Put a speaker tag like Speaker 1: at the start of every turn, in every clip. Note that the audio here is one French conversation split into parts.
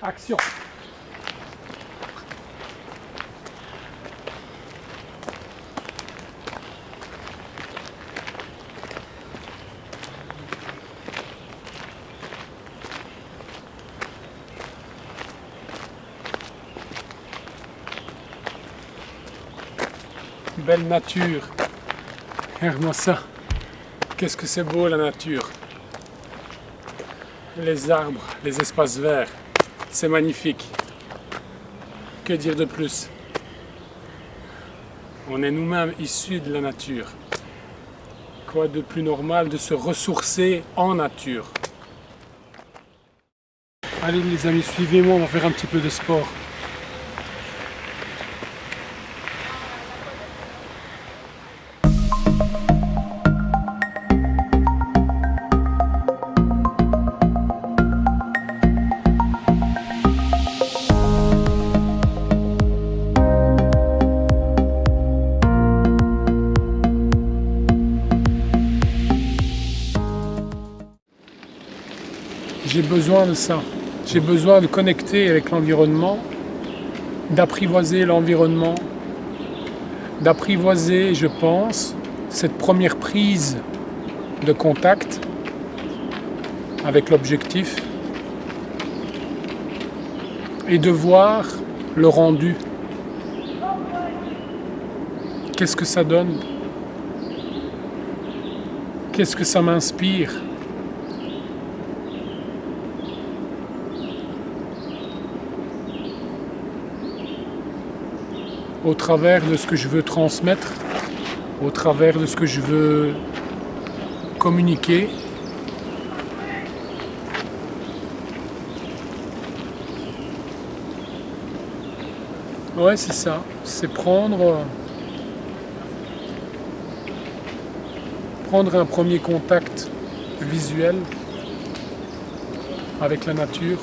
Speaker 1: Action. Belle nature. Regarde-moi ça. Qu'est-ce que c'est beau la nature. Les arbres, les espaces verts. C'est magnifique. Que dire de plus? On est nous-mêmes issus de la nature. Quoi de plus normal de se ressourcer en nature? Allez les amis, suivez-moi, on va faire un petit peu de sport. J'ai besoin de ça. J'ai besoin de connecter avec l'environnement, d'apprivoiser l'environnement, d'apprivoiser, je pense, cette première prise de contact avec l'objectif et de voir le rendu. Qu'est-ce que ça donne? Qu'est-ce que ça m'inspire? Au travers de ce que je veux transmettre, au travers de ce que je veux communiquer. Ouais, c'est ça. C'est prendre un premier contact visuel avec la nature.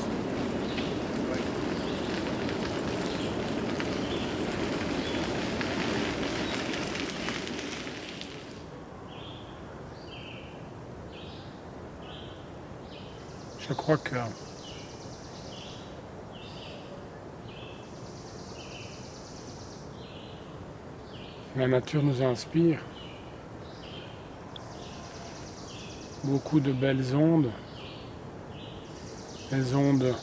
Speaker 1: Je crois que la nature nous inspire beaucoup de belles ondes, des ondes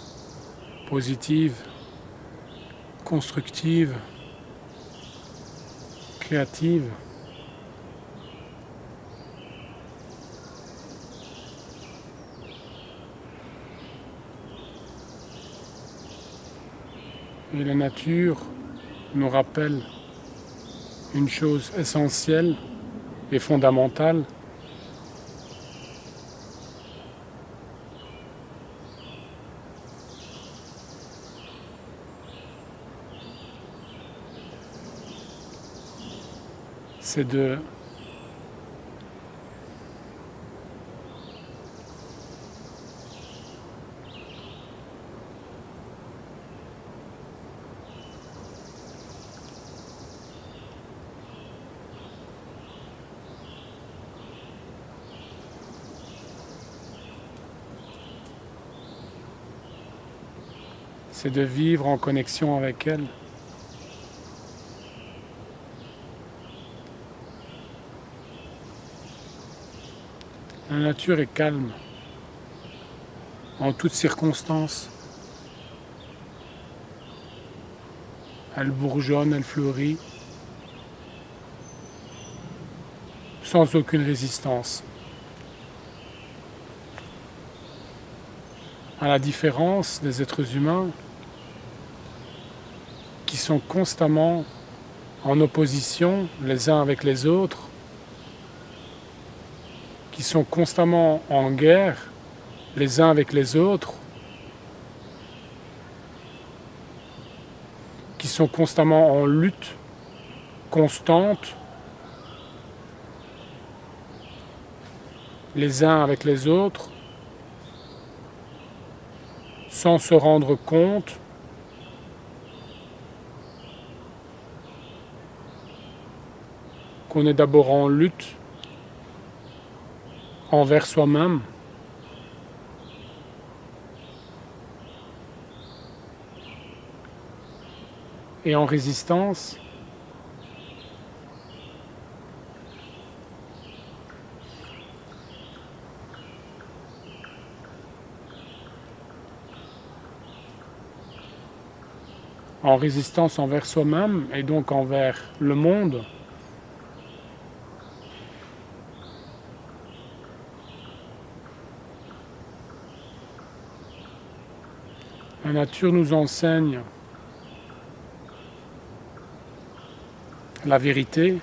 Speaker 1: positives, constructives, créatives. Et la nature nous rappelle une chose essentielle et fondamentale. C'est de vivre en connexion avec elle. La nature est calme en toutes circonstances. Elle bourgeonne, elle fleurit, sans aucune résistance. À la différence des êtres humains qui sont constamment en opposition les uns avec les autres, qui sont constamment en guerre les uns avec les autres, qui sont constamment en lutte constante les uns avec les autres, sans se rendre compte qu'on est d'abord en lutte envers soi-même et en résistance. En résistance envers soi-même et donc envers le monde. La nature nous enseigne la vérité,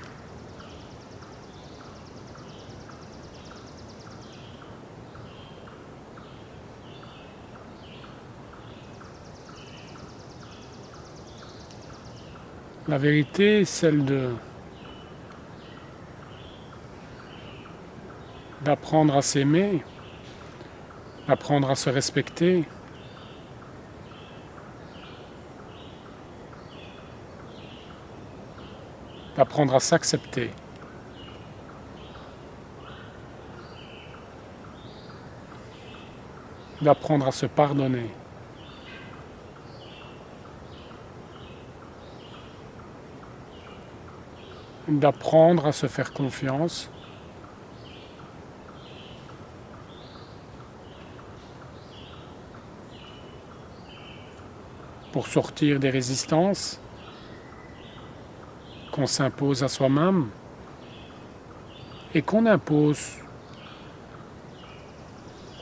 Speaker 1: la vérité, celle d'apprendre à s'aimer, d'apprendre à se respecter, d'apprendre à s'accepter. D'apprendre à se pardonner. D'apprendre à se faire confiance. Pour sortir des résistances qu'on s'impose à soi-même et qu'on impose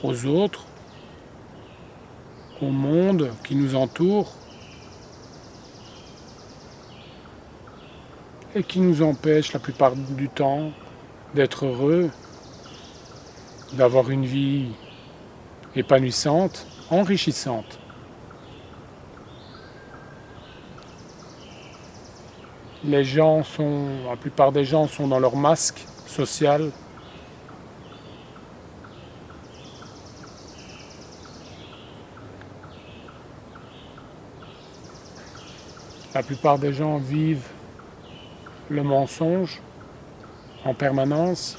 Speaker 1: aux autres, au monde qui nous entoure et qui nous empêche la plupart du temps d'être heureux, d'avoir une vie épanouissante, enrichissante. La plupart des gens sont dans leur masque social. La plupart des gens vivent le mensonge en permanence,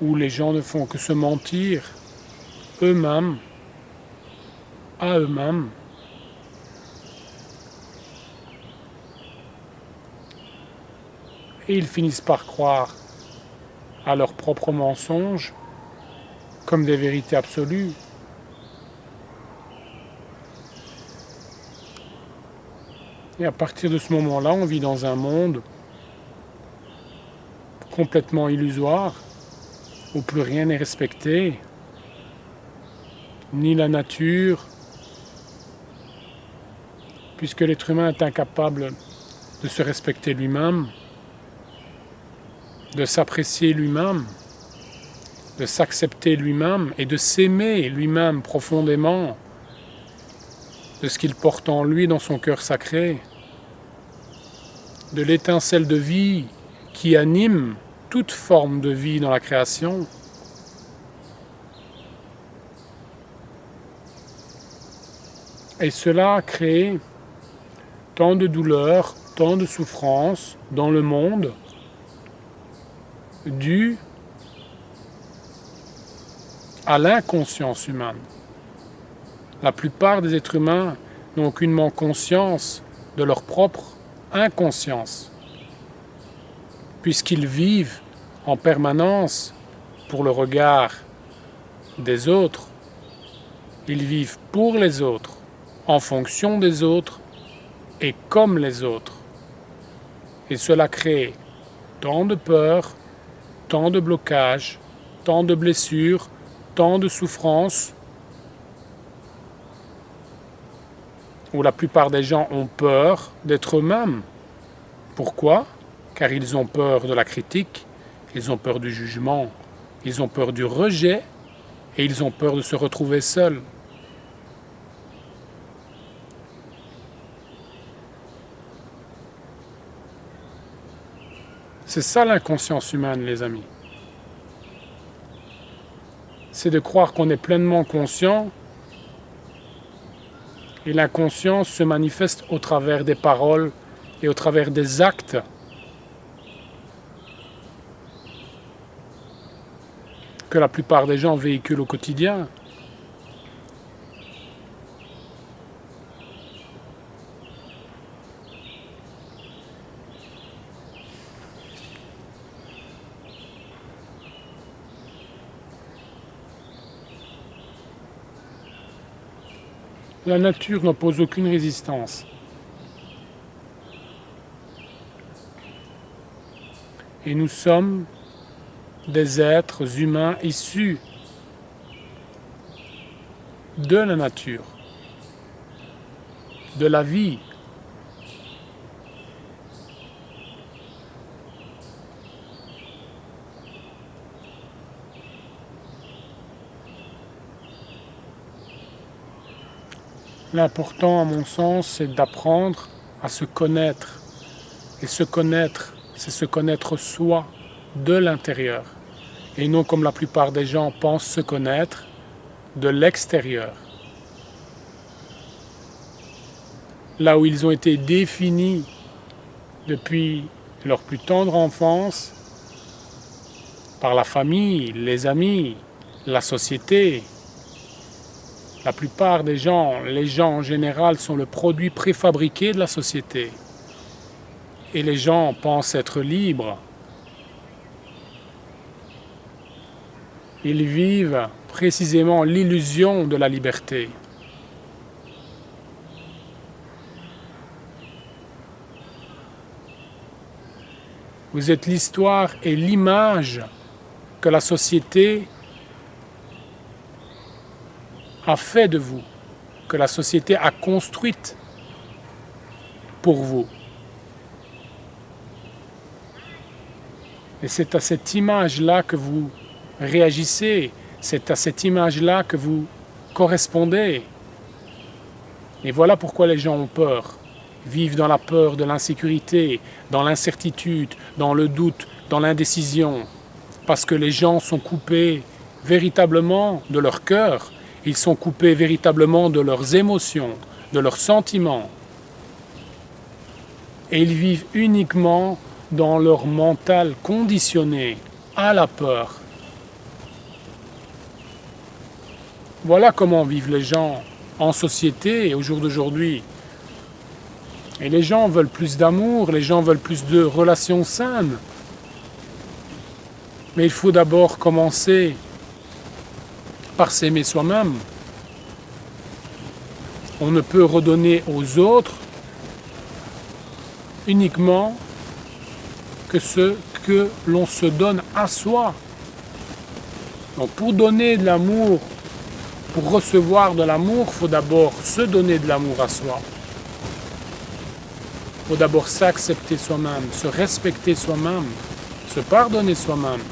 Speaker 1: où les gens ne font que se mentir eux-mêmes, à eux-mêmes. Et ils finissent par croire à leurs propres mensonges comme des vérités absolues. Et à partir de ce moment-là, on vit dans un monde complètement illusoire, où plus rien n'est respecté, ni la nature, puisque l'être humain est incapable de se respecter lui-même, de s'apprécier lui-même, de s'accepter lui-même et de s'aimer lui-même profondément de ce qu'il porte en lui dans son cœur sacré, de l'étincelle de vie qui anime toute forme de vie dans la création. Et cela a créé tant de douleurs, tant de souffrances dans le monde, dues à l'inconscience humaine. La plupart des êtres humains n'ont aucunement conscience de leur propre inconscience, puisqu'ils vivent en permanence pour le regard des autres. Ils vivent pour les autres, en fonction des autres et comme les autres. Et cela crée tant de peur, tant de blocages, tant de blessures, tant de souffrances, où la plupart des gens ont peur d'être eux-mêmes. Pourquoi ? Car ils ont peur de la critique, ils ont peur du jugement, ils ont peur du rejet et ils ont peur de se retrouver seuls. C'est ça l'inconscience humaine, les amis. C'est de croire qu'on est pleinement conscient, et l'inconscience se manifeste au travers des paroles et au travers des actes que la plupart des gens véhiculent au quotidien. La nature n'oppose aucune résistance. Et nous sommes des êtres humains issus de la nature, de la vie. L'important, à mon sens, c'est d'apprendre à se connaître. Et se connaître, c'est se connaître soi, de l'intérieur. Et non comme la plupart des gens pensent se connaître, de l'extérieur. Là où ils ont été définis depuis leur plus tendre enfance, par la famille, les amis, la société. La plupart des gens, les gens en général, sont le produit préfabriqué de la société. Et les gens pensent être libres. Ils vivent précisément l'illusion de la liberté. Vous êtes l'histoire et l'image que la société a fait de vous, que la société a construite pour vous. Et c'est à cette image-là que vous réagissez, c'est à cette image-là que vous correspondez. Et voilà pourquoi les gens ont peur, vivent dans la peur de l'insécurité, dans l'incertitude, dans le doute, dans l'indécision. Parce que les gens sont coupés véritablement de leur cœur, ils sont coupés véritablement de leurs émotions, de leurs sentiments. Et ils vivent uniquement dans leur mental conditionné à la peur. Voilà comment vivent les gens en société et au jour d'aujourd'hui. Et les gens veulent plus d'amour, les gens veulent plus de relations saines. Mais il faut d'abord commencer par s'aimer soi-même. On ne peut redonner aux autres uniquement que ce que l'on se donne à soi. Donc pour donner de l'amour, pour recevoir de l'amour, il faut d'abord se donner de l'amour à soi. Il faut d'abord s'accepter soi-même, se respecter soi-même, se pardonner soi-même.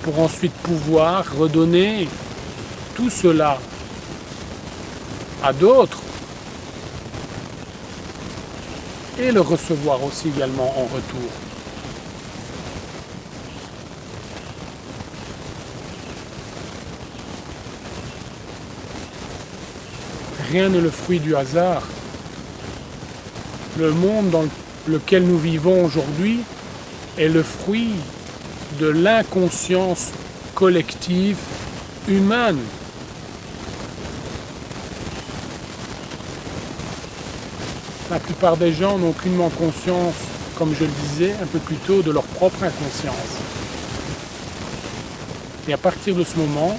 Speaker 1: Pour ensuite pouvoir redonner tout cela à d'autres et le recevoir aussi également en retour. Rien n'est le fruit du hasard. Le monde dans lequel nous vivons aujourd'hui est le fruit de l'inconscience collective humaine. La plupart des gens n'ont aucunement conscience, comme je le disais un peu plus tôt, de leur propre inconscience. Et à partir de ce moment,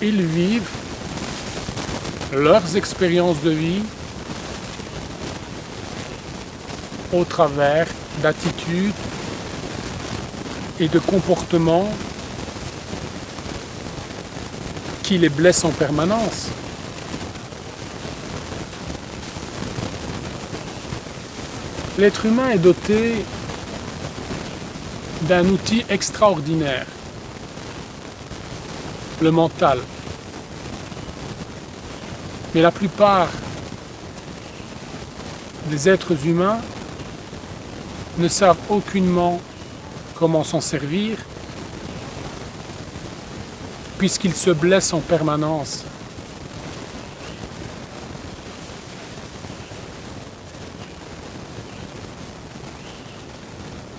Speaker 1: ils vivent leurs expériences de vie au travers d'attitudes et de comportements qui les blessent en permanence. L'être humain est doté d'un outil extraordinaire, le mental. Mais la plupart des êtres humains ne savent aucunement comment s'en servir, puisqu'ils se blessent en permanence.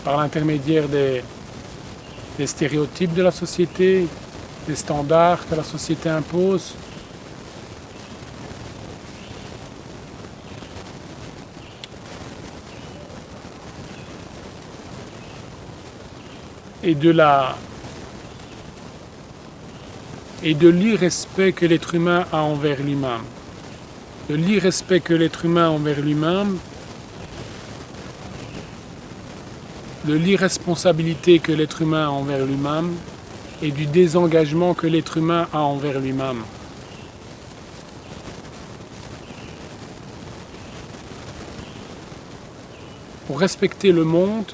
Speaker 1: Par l'intermédiaire des stéréotypes de la société, des standards que la société impose. et de l'irrespect que l'être humain a envers lui-même. De l'irrespect que l'être humain a envers lui-même, de l'irresponsabilité que l'être humain a envers lui-même et du désengagement que l'être humain a envers lui-même. Pour respecter le monde,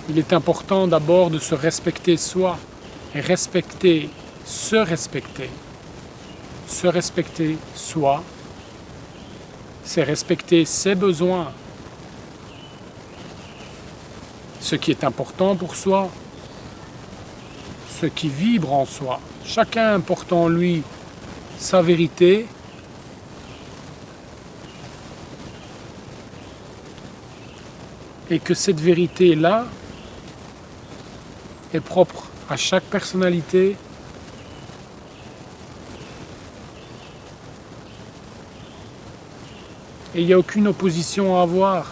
Speaker 1: il est important d'abord de se respecter soi et respecter. Se respecter soi, c'est respecter ses besoins, ce qui est important pour soi, ce qui vibre en soi. Chacun porte en lui sa vérité et que cette vérité-là est propre à chaque personnalité et il n'y a aucune opposition à avoir.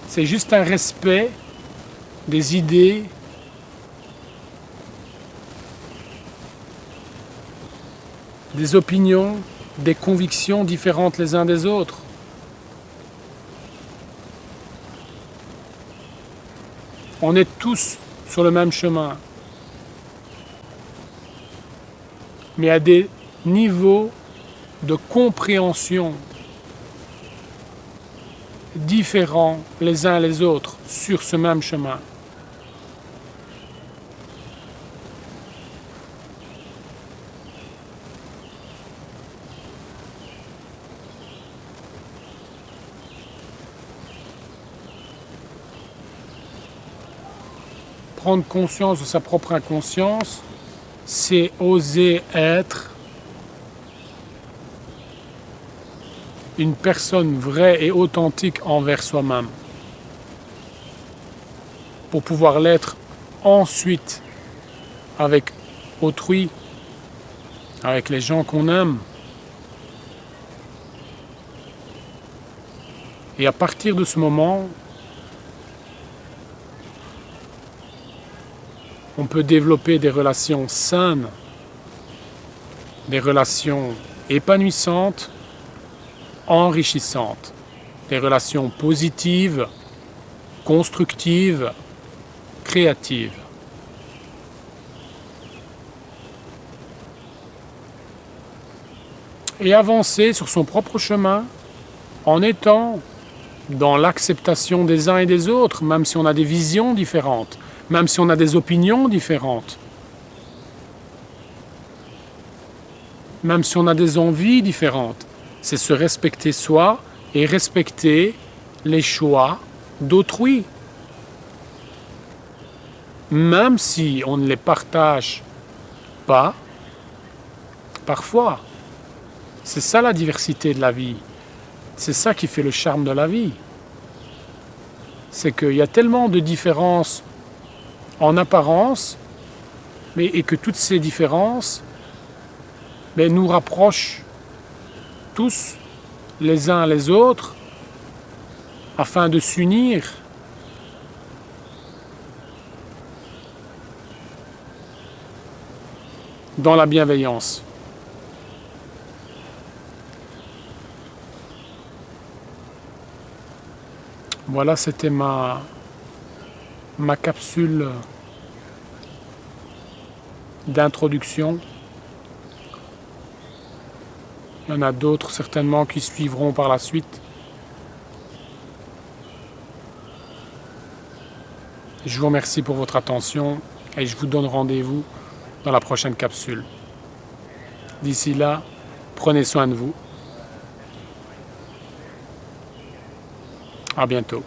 Speaker 1: C'est juste un respect des idées, des opinions, des convictions différentes les uns des autres. On est tous sur le même chemin, mais à des niveaux de compréhension différents les uns les autres sur ce même chemin. Prendre conscience de sa propre inconscience, c'est oser être une personne vraie et authentique envers soi-même. Pour pouvoir l'être ensuite avec autrui, avec les gens qu'on aime. Et à partir de ce moment, on peut développer des relations saines, des relations épanouissantes, enrichissantes, des relations positives, constructives, créatives. Et avancer sur son propre chemin en étant dans l'acceptation des uns et des autres, même si on a des visions différentes, même si on a des opinions différentes, même si on a des envies différentes. C'est se respecter soi et respecter les choix d'autrui. Même si on ne les partage pas, parfois. C'est ça la diversité de la vie. C'est ça qui fait le charme de la vie. C'est qu'il y a tellement de différences en apparence, et que toutes ces différences nous rapprochent tous les uns les autres afin de s'unir dans la bienveillance. Voilà, c'était ma capsule d'introduction. Il y en a d'autres certainement qui suivront par la suite. Je vous remercie pour votre attention et je vous donne rendez-vous dans la prochaine capsule. D'ici là, prenez soin de vous. À bientôt.